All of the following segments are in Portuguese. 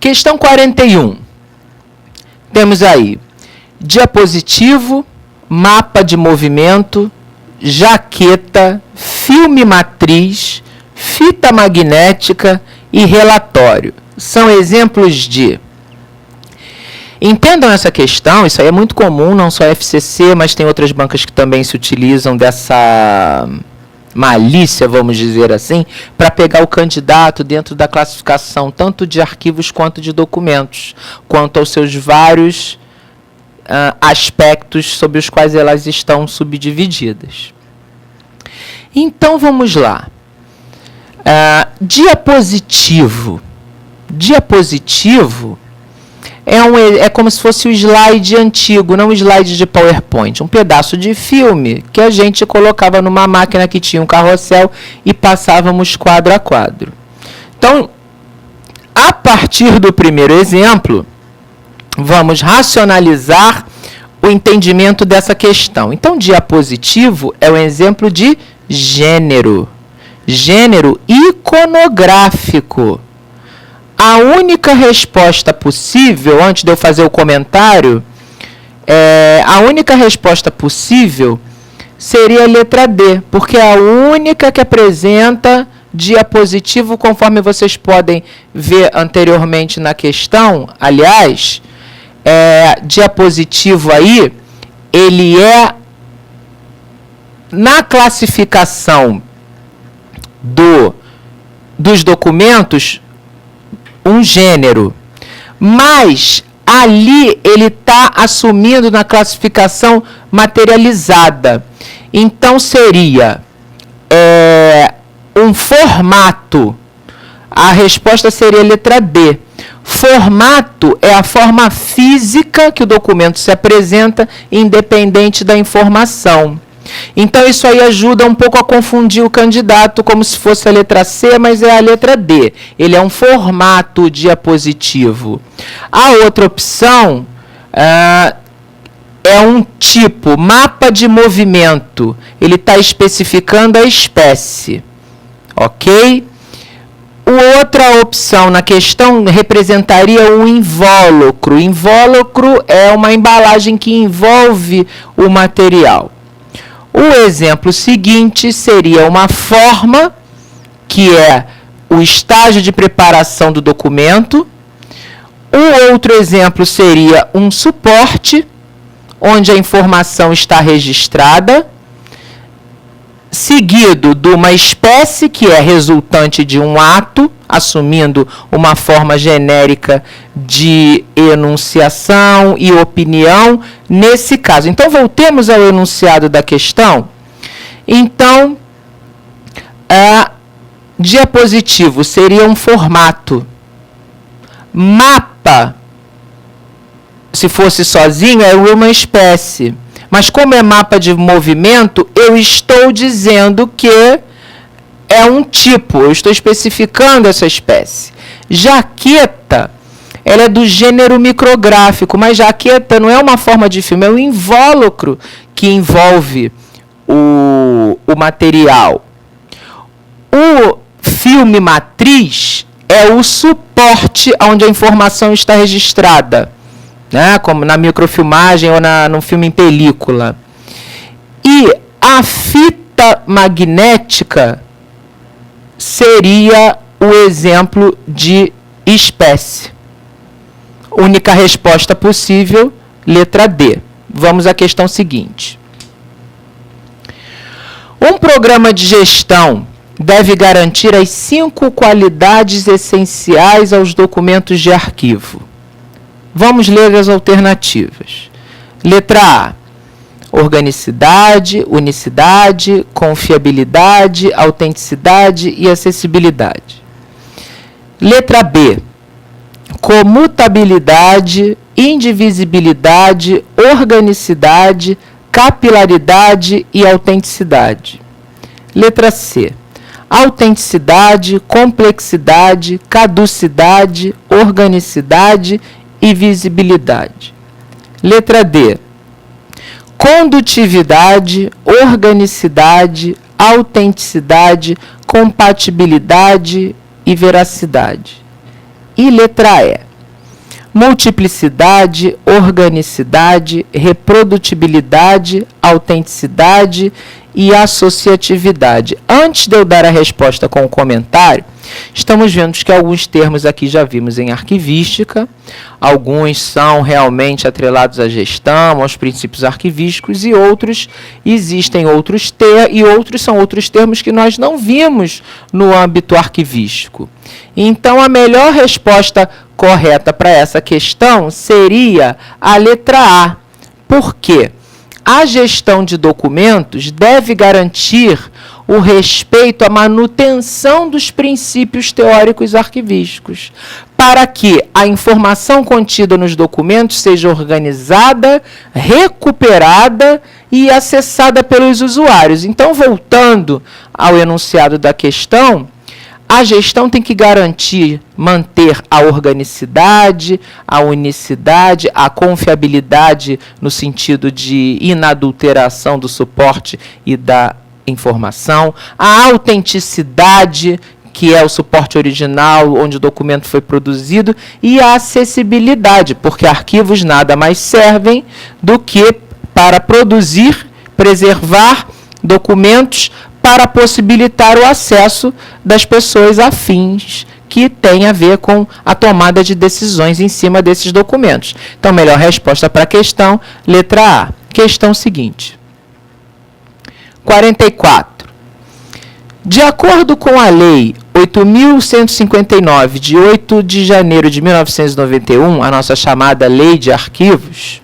Questão 41. Temos aí diapositivo, mapa de movimento, jaqueta, filme matriz, fita magnética e relatório. São exemplos de... Entendam essa questão, isso aí é muito comum, não só a FCC, mas tem outras bancas que também se utilizam dessa malícia, vamos dizer assim, para pegar o candidato dentro da classificação, tanto de arquivos quanto de documentos, quanto aos seus vários aspectos sobre os quais elas estão subdivididas. Então, vamos lá. Diapositivo. Diapositivo é como se fosse o slide antigo, não o slide de PowerPoint. Um pedaço de filme que a gente colocava numa máquina que tinha um carrossel e passávamos quadro a quadro. Então, a partir do primeiro exemplo, vamos racionalizar o entendimento dessa questão. Então, diapositivo é um exemplo de gênero. Gênero iconográfico. A única resposta possível, antes de eu fazer o comentário, a única resposta possível seria a letra D, porque é a única que apresenta diapositivo, conforme vocês podem ver anteriormente na questão. Aliás, diapositivo aí, ele é, na classificação dos documentos, um gênero, mas ali ele está assumindo na classificação materializada. Então, seria um formato. A resposta seria a letra D. Formato é a forma física que o documento se apresenta, independente da informação. Então, isso aí ajuda um pouco a confundir o candidato, como se fosse a letra C, mas é a letra D. Ele é um formato diapositivo. A outra opção é um tipo, mapa de movimento. Ele está especificando a espécie. Ok? Outra opção na questão representaria um invólucro. Invólucro é uma embalagem que envolve o material. O exemplo seguinte seria uma forma, que é o estágio de preparação do documento. O outro exemplo seria um suporte, onde a informação está registrada, seguido de uma espécie, que é resultante de um ato, assumindo uma forma genérica de enunciação e opinião, nesse caso. Então, voltemos ao enunciado da questão. Então, diapositivo seria um formato. Mapa, se fosse sozinho, é uma espécie. Mas como é mapa de movimento, eu estou dizendo que é um tipo, eu estou especificando essa espécie. Jaqueta, ela é do gênero micrográfico, mas jaqueta não é uma forma de filme, é um invólucro que envolve o material. O filme matriz é o suporte onde a informação está registrada, né? Como na microfilmagem ou no filme em película. E a fita magnética seria o exemplo de espécie. Única resposta possível, letra D. Vamos à questão seguinte. Um programa de gestão deve garantir as 5 qualidades essenciais aos documentos de arquivo. Vamos ler as alternativas. Letra A: organicidade, unicidade, confiabilidade, autenticidade e acessibilidade. Letra B: comutabilidade, indivisibilidade, organicidade, capilaridade e autenticidade. Letra C: autenticidade, complexidade, caducidade, organicidade e visibilidade. Letra D: condutividade, organicidade, autenticidade, compatibilidade e veracidade. E letra E: multiplicidade, organicidade, reprodutibilidade, autenticidade e associatividade. Antes de eu dar a resposta com o comentário, estamos vendo que alguns termos aqui já vimos em arquivística, alguns são realmente atrelados à gestão, aos princípios arquivísticos, e outros existem outros e outros são outros termos que nós não vimos no âmbito arquivístico. Então, a melhor resposta correta para essa questão seria a letra A. Por quê? A gestão de documentos deve garantir o respeito à manutenção dos princípios teóricos arquivísticos, para que a informação contida nos documentos seja organizada, recuperada e acessada pelos usuários. Então, voltando ao enunciado da questão, a gestão tem que garantir, manter a organicidade, a unicidade, a confiabilidade no sentido de inadulteração do suporte e da informação, a autenticidade, que é o suporte original onde o documento foi produzido, e a acessibilidade, porque arquivos nada mais servem do que para produzir, preservar documentos para possibilitar o acesso das pessoas afins que tem a ver com a tomada de decisões em cima desses documentos. Então, melhor resposta para a questão, letra A. Questão seguinte. 44. De acordo com a Lei 8.159, de 8 de janeiro de 1991, a nossa chamada Lei de Arquivos,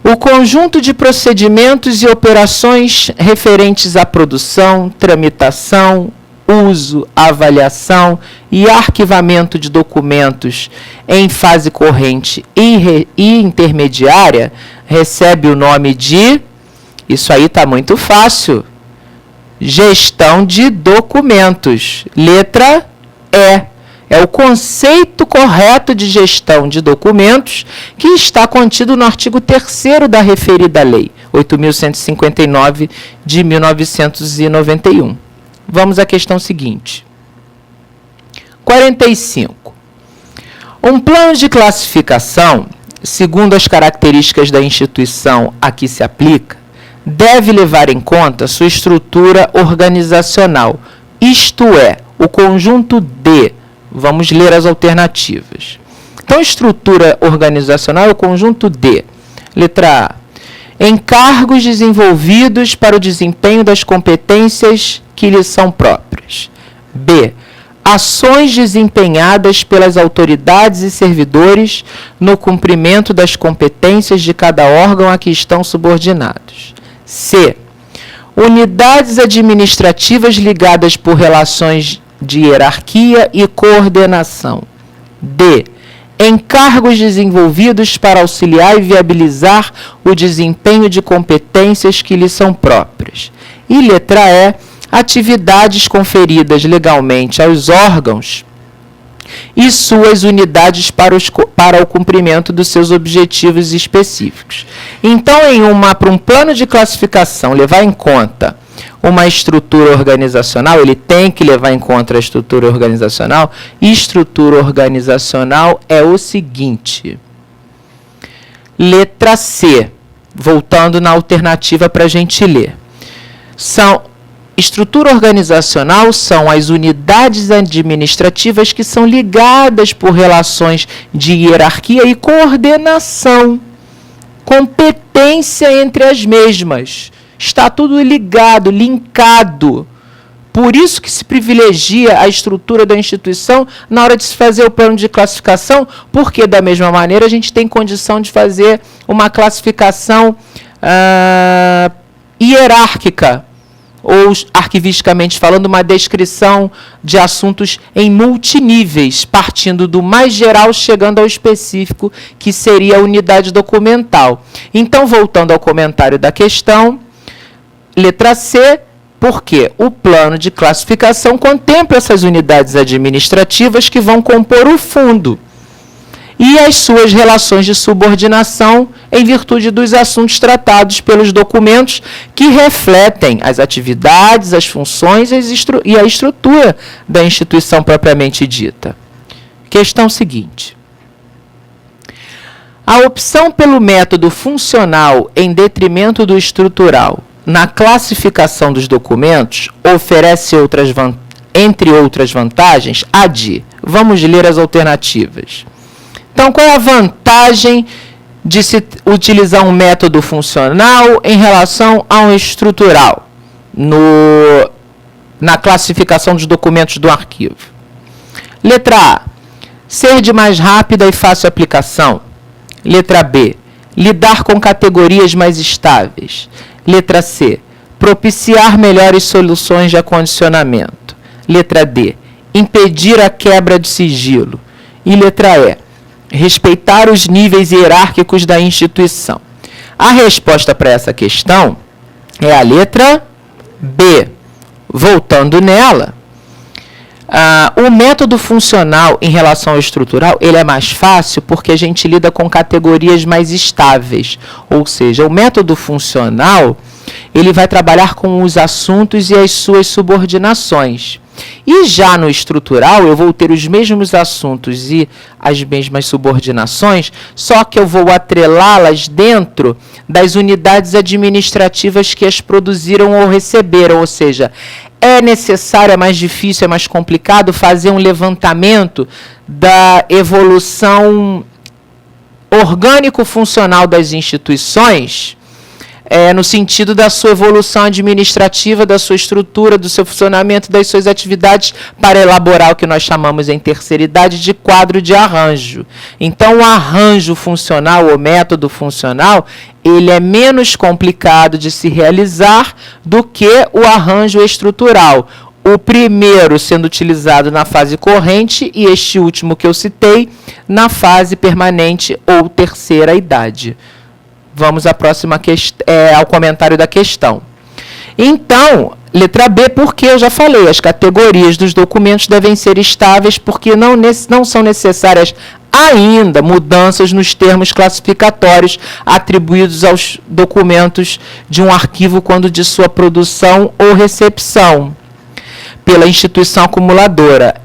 o conjunto de procedimentos e operações referentes à produção, tramitação, uso, avaliação e arquivamento de documentos em fase corrente e intermediária recebe o nome de... Isso aí está muito fácil. Gestão de documentos. Letra E. É o conceito correto de gestão de documentos que está contido no artigo 3º da referida lei, 8.159 de 1991. Vamos à questão seguinte. 45. Um plano de classificação, segundo as características da instituição a que se aplica, deve levar em conta sua estrutura organizacional, isto é, o conjunto de... Vamos ler as alternativas. Então, estrutura organizacional é o conjunto de... Letra A. Encargos desenvolvidos para o desempenho das competências que lhes são próprias. B. Ações desempenhadas pelas autoridades e servidores no cumprimento das competências de cada órgão a que estão subordinados. C. Unidades administrativas ligadas por relações de hierarquia e coordenação. D. Encargos desenvolvidos para auxiliar e viabilizar o desempenho de competências que lhes são próprias. E letra E. Atividades conferidas legalmente aos órgãos e suas unidades para o cumprimento dos seus objetivos específicos. Então, para um plano de classificação levar em conta uma estrutura organizacional, ele tem que levar em conta a estrutura organizacional. E estrutura organizacional é o seguinte. Letra C. Voltando na alternativa para a gente ler. Estrutura organizacional são as unidades administrativas que são ligadas por relações de hierarquia e coordenação. Competência entre as mesmas. Está tudo ligado, linkado. Por isso que se privilegia a estrutura da instituição na hora de se fazer o plano de classificação, porque, da mesma maneira, a gente tem condição de fazer uma classificação hierárquica, ou, arquivisticamente falando, uma descrição de assuntos em multiníveis, partindo do mais geral, chegando ao específico, que seria a unidade documental. Então, voltando ao comentário da questão, letra C, porque o plano de classificação contempla essas unidades administrativas que vão compor o fundo e as suas relações de subordinação em virtude dos assuntos tratados pelos documentos que refletem as atividades, as funções e a estrutura da instituição propriamente dita. Questão seguinte. A opção pelo método funcional em detrimento do estrutural na classificação dos documentos oferece entre outras vantagens, a de. Vamos ler as alternativas. Então, qual é a vantagem de se utilizar um método funcional em relação a um estrutural na classificação dos documentos do arquivo? Letra A, ser de mais rápida e fácil aplicação. Letra B, lidar com categorias mais estáveis. Letra C, propiciar melhores soluções de acondicionamento. Letra D, impedir a quebra de sigilo. E letra E, respeitar os níveis hierárquicos da instituição. A resposta para essa questão é a letra B. Voltando nela, o método funcional em relação ao estrutural, ele é mais fácil porque a gente lida com categorias mais estáveis. Ou seja, o método funcional, ele vai trabalhar com os assuntos e as suas subordinações. E já no estrutural, eu vou ter os mesmos assuntos e as mesmas subordinações, só que eu vou atrelá-las dentro das unidades administrativas que as produziram ou receberam. Ou seja, é necessário, é mais difícil, é mais complicado fazer um levantamento da evolução orgânico-funcional das instituições, no sentido da sua evolução administrativa, da sua estrutura, do seu funcionamento, das suas atividades, para elaborar o que nós chamamos em terceira idade de quadro de arranjo. Então, o arranjo funcional, o método funcional, ele é menos complicado de se realizar do que o arranjo estrutural. O primeiro sendo utilizado na fase corrente e este último que eu citei na fase permanente ou terceira idade. Vamos à próxima ao comentário da questão. Então, letra B, porque eu já falei, as categorias dos documentos devem ser estáveis porque não são necessárias ainda mudanças nos termos classificatórios atribuídos aos documentos de um arquivo quando de sua produção ou recepção pela instituição acumuladora.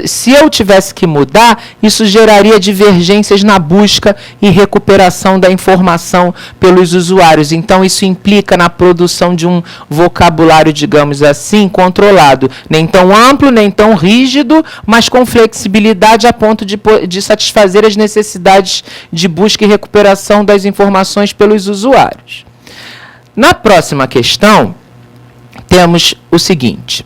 Se eu tivesse que mudar, isso geraria divergências na busca e recuperação da informação pelos usuários. Então, isso implica na produção de um vocabulário, digamos assim, controlado. Nem tão amplo, nem tão rígido, mas com flexibilidade a ponto de satisfazer as necessidades de busca e recuperação das informações pelos usuários. Na próxima questão, temos o seguinte: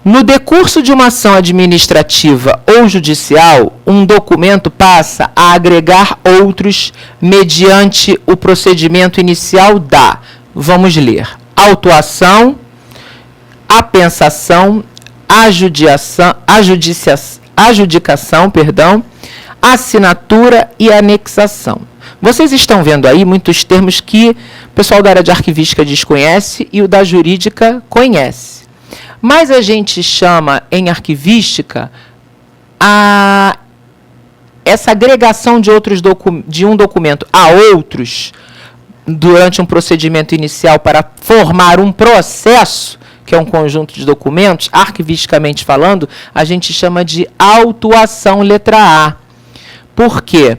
no decurso de uma ação administrativa ou judicial, um documento passa a agregar outros mediante o procedimento inicial da, vamos ler, autuação, apensação, adjudicação, assinatura e anexação. Vocês estão vendo aí muitos termos que o pessoal da área de arquivística desconhece e o da jurídica conhece. Mas a gente chama em arquivística essa agregação de um documento a outros durante um procedimento inicial para formar um processo, que é um conjunto de documentos, arquivisticamente falando, a gente chama de autuação, letra A. Por quê?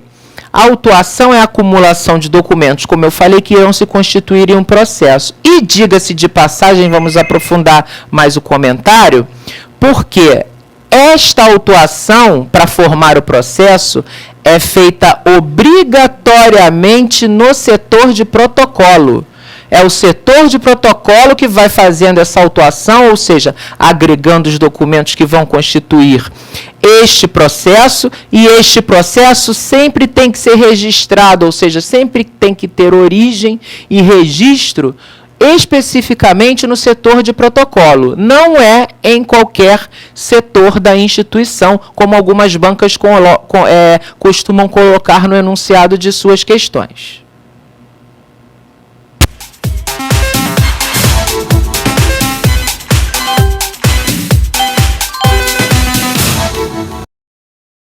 A autuação é a acumulação de documentos, como eu falei, que irão se constituir em um processo. E, diga-se de passagem, vamos aprofundar mais o comentário, porque esta autuação, para formar o processo, é feita obrigatoriamente no setor de protocolo. É o setor de protocolo que vai fazendo essa autuação, ou seja, agregando os documentos que vão constituir este processo, e este processo sempre tem que ser registrado, ou seja, sempre tem que ter origem e registro especificamente no setor de protocolo. Não é em qualquer setor da instituição, como algumas bancas costumam colocar no enunciado de suas questões.